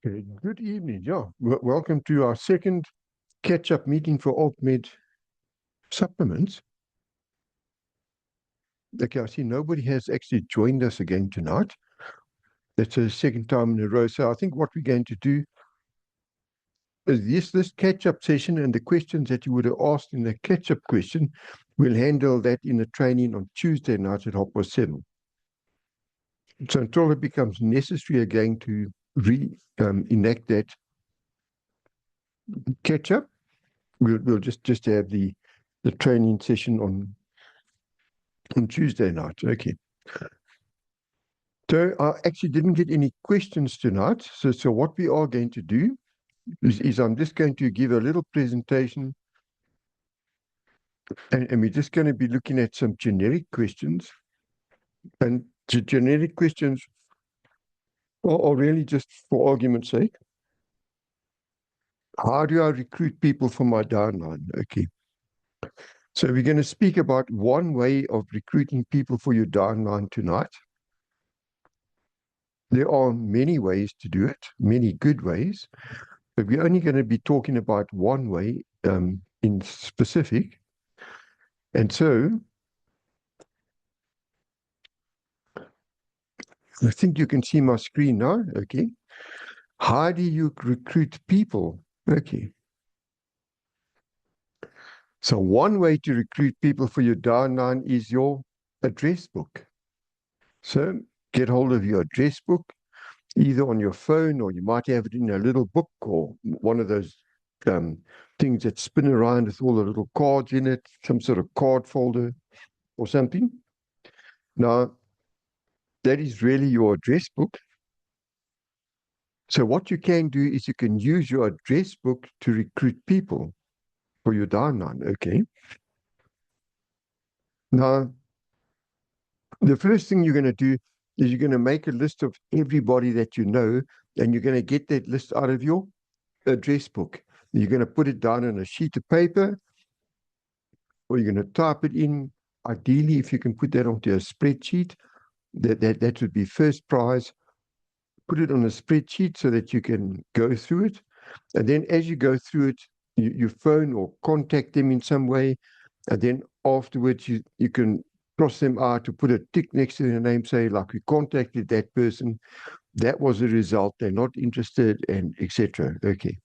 Okay, good evening. Yeah, welcome to our second catch-up meeting for AltMed supplements. Okay, I see nobody has actually joined us again tonight. That's the second time in a row. So I think what we're going to do is this catch-up session and the questions that you would have asked in the catch-up question, we'll handle that in a training on Tuesday night at 7:30. So until it becomes necessary again to enact that catch-up, we'll just have the training session on Tuesday night. Okay. So I actually didn't get any questions tonight. So what we are going to do is I'm just going to give a little presentation, and we're just going to be looking at some generic questions. And the generic questions are really just for argument's sake. How do I recruit people for my downline? Okay. So we're going to speak about one way of recruiting people for your downline tonight. There are many ways to do it, many good ways, but we're only going to be talking about one way in specific. And so I think you can see my screen now. Okay. How do you recruit people? Okay. So one way to recruit people for your downline is your address book. So get hold of your address book, either on your phone or you might have it in a little book or one of those um, things that spin around with all the little cards in it, some sort of card folder or something. Now, that is really your address book. So what you can do is you can use your address book to recruit people for your downline. Okay. Now, the first thing you're going to do is you're going to make a list of everybody that you know, and you're going to get that list out of your address book. You're going to put it down on a sheet of paper, or you're going to type it in. Ideally, if you can put that onto a spreadsheet, that would be first prize. Put it on a spreadsheet so that you can go through it. And then as you go through it, you phone or contact them in some way. And then afterwards, you can cross them out to put a tick next to their name, say, like, we contacted that person. That was the result. They're not interested, and etc. Okay.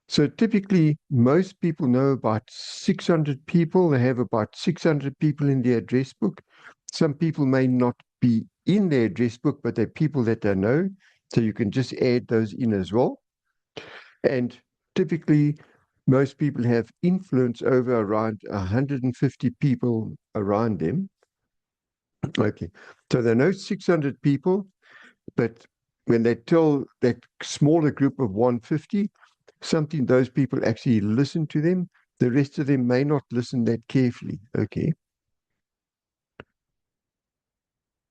So typically, most people know about 600 people. They have about 600 people in their address book. Some people may not be in their address book, but they're people that they know. So you can just add those in as well. And typically, most people have influence over around 150 people around them. Okay. So they know 600 people, but when they tell that smaller group of 150, something those people actually listen to them. The rest of them may not listen that carefully. Okay.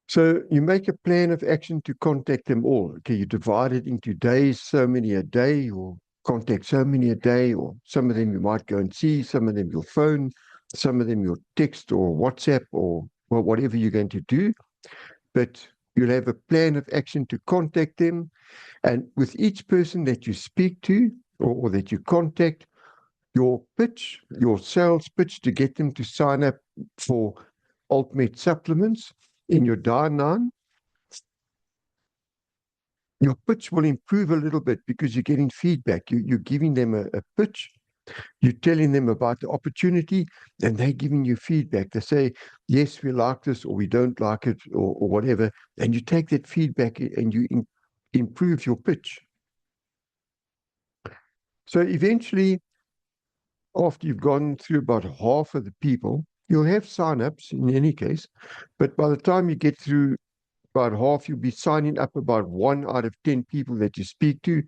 So you make a plan of action to contact them all. Okay, you divide it into days, so many a day, or contact so many a day, or some of them you might go and see, some of them you'll phone, some of them you'll text or WhatsApp or well, whatever you're going to do. But you'll have a plan of action to contact them. And with each person that you speak to or that you contact, your pitch, your sales pitch to get them to sign up for AltMed supplements in your downline, your pitch will improve a little bit because you're getting feedback. You're giving them a pitch, you're telling them about the opportunity, and they're giving you feedback. They say, yes, we like this, or we don't like it, or whatever. And you take that feedback and you improve your pitch. So eventually, after you've gone through about half of the people, you'll have sign-ups in any case, but by the time you get through about half, you'll be signing up about 1 out of 10 people that you speak to.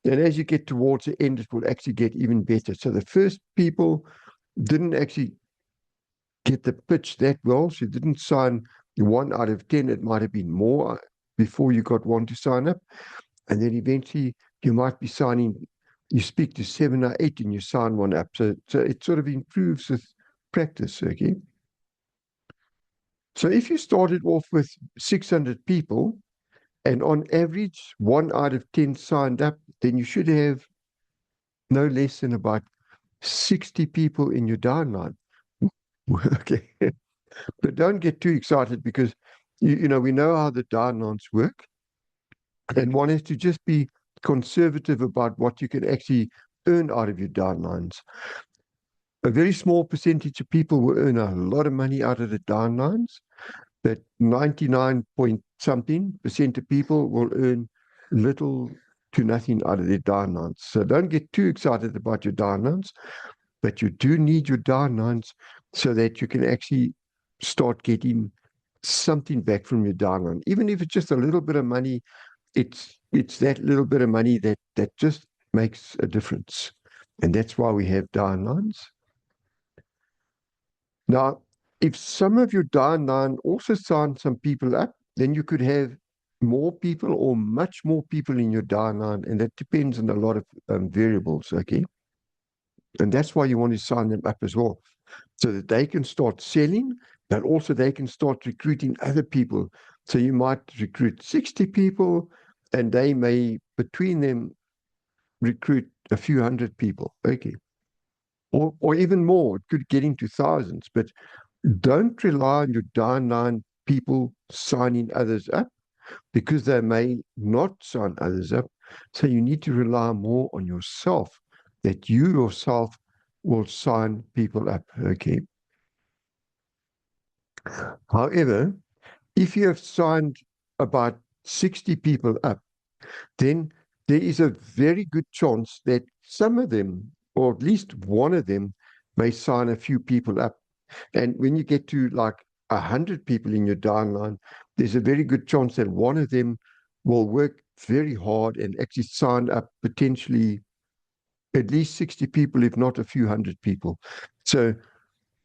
And as you get towards the end, it will actually get even better. So the first people didn't actually get the pitch that well. So you didn't sign 1 out of 10. It might have been more before you got one to sign up. And then eventually you might be signing, you speak to 7 or 8 and you sign one up. So it sort of improves with practice. Okay. So if you started off with 600 people, And on average, 1 out of 10 signed up, then you should have no less than about 60 people in your downline. Okay. But don't get too excited because, we know how the downlines work. And one has to just be conservative about what you can actually earn out of your downlines. A very small percentage of people will earn a lot of money out of the downlines, but 99 point something percent of people will earn little to nothing out of their downlines. So don't get too excited about your downlines, but you do need your downlines so that you can actually start getting something back from your downline. Even if it's just a little bit of money, it's that little bit of money that just makes a difference. And that's why we have downlines. Now, if some of your downline also sign some people up, then you could have more people or much more people in your downline, and that depends on a lot of variables, okay? And that's why you want to sign them up as well, so that they can start selling, but also they can start recruiting other people. So you might recruit 60 people, and they may, between them, recruit a few hundred people, okay? Or even more. It could get into thousands, but don't rely on your downline people signing others up because they may not sign others up. So you need to rely more on yourself, that you yourself will sign people up. Okay. However, if you have signed about 60 people up, then there is a very good chance that some of them, or at least one of them, may sign a few people up. And when you get to like 100 people in your downline, there's a very good chance that one of them will work very hard and actually sign up potentially at least 60 people, if not a few hundred people. So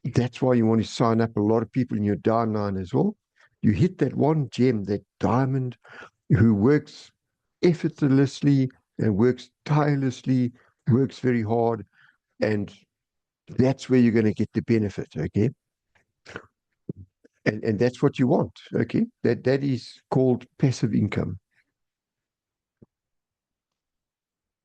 that's why you want to sign up a lot of people in your downline as well. You hit that one gem, that diamond who works effortlessly and works tirelessly, works very hard, and that's where you're going to get the benefit, okay? And that's what you want, okay? That is called passive income.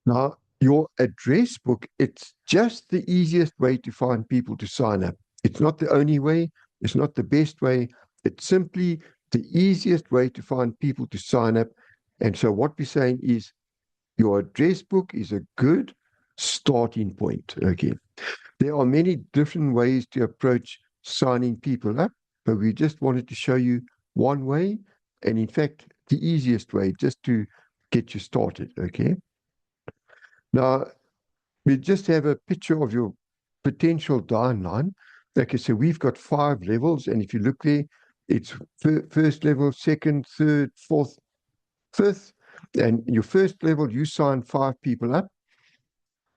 Now, your address book, it's just the easiest way to find people to sign up. It's not the only way, it's not the best way. It's simply the easiest way to find people to sign up. And so what we're saying is your address book is a good starting point, okay? There are many different ways to approach signing people up, but we just wanted to show you one way, and in fact, the easiest way just to get you started, okay? Now, we just have a picture of your potential downline. Okay, so we've got 5 levels, and if you look there, it's first level, second, third, fourth, fifth, and your first level, you sign 5 people up.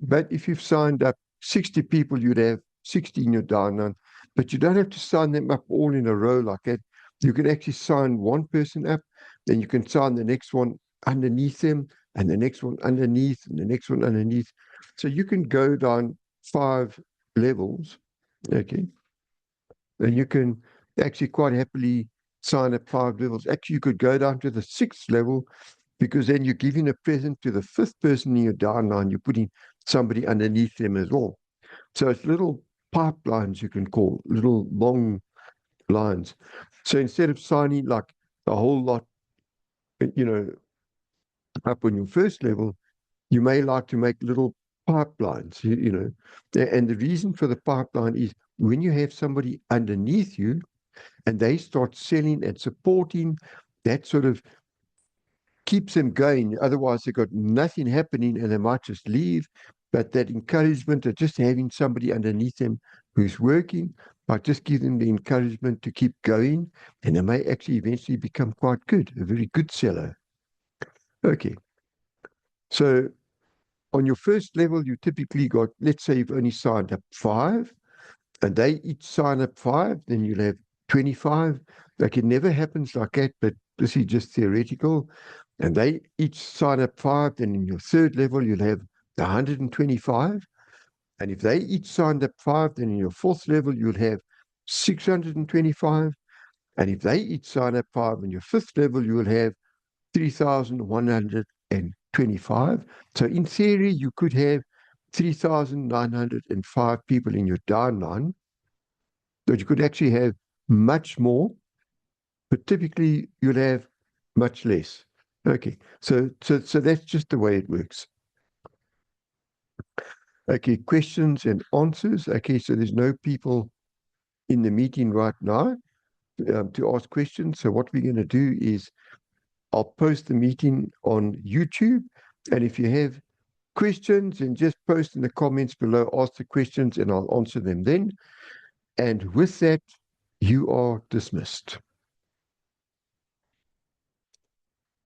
But if you've signed up 60 people, you'd have 60 in your downline. But you don't have to sign them up all in a row like that. You can actually sign one person up, then you can sign the next one underneath them, and the next one underneath, and the next one underneath. So you can go down 5 levels, okay? And you can actually quite happily sign up 5 levels. Actually, you could go down to the 6th level because then you're giving a present to the 5th person in your downline. You're putting somebody underneath them as well. So it's little pipelines, you can call, little long lines. So instead of signing like a whole lot, you know, up on your first level, you may like to make little pipelines, you know. And the reason for the pipeline is when you have somebody underneath you and they start selling and supporting, that sort of keeps them going. Otherwise, they've got nothing happening and they might just leave. But that encouragement of just having somebody underneath them who's working might just give them the encouragement to keep going, and they may actually eventually become quite good, a very good seller. Okay. So on your first level, you typically got, let's say you've only signed up 5, and they each sign up 5, then you'll have 25. Like it never happens like that, but this is just theoretical. And they each sign up 5, then in your third level, you'll have 125. And if they each signed up 5, then in your fourth level, you'll have 625. And if they each sign up 5, in your fifth level, you will have 3,125. So in theory, you could have 3,905 people in your downline, but you could actually have much more, but typically you'll have much less. Okay, so that's just the way it works. Okay, questions and answers. Okay, so there's no people in the meeting right now to ask questions. So what we're going to do is I'll post the meeting on YouTube, and if you have questions, then just post in the comments below, ask the questions, and I'll answer them then. And with that, you are dismissed.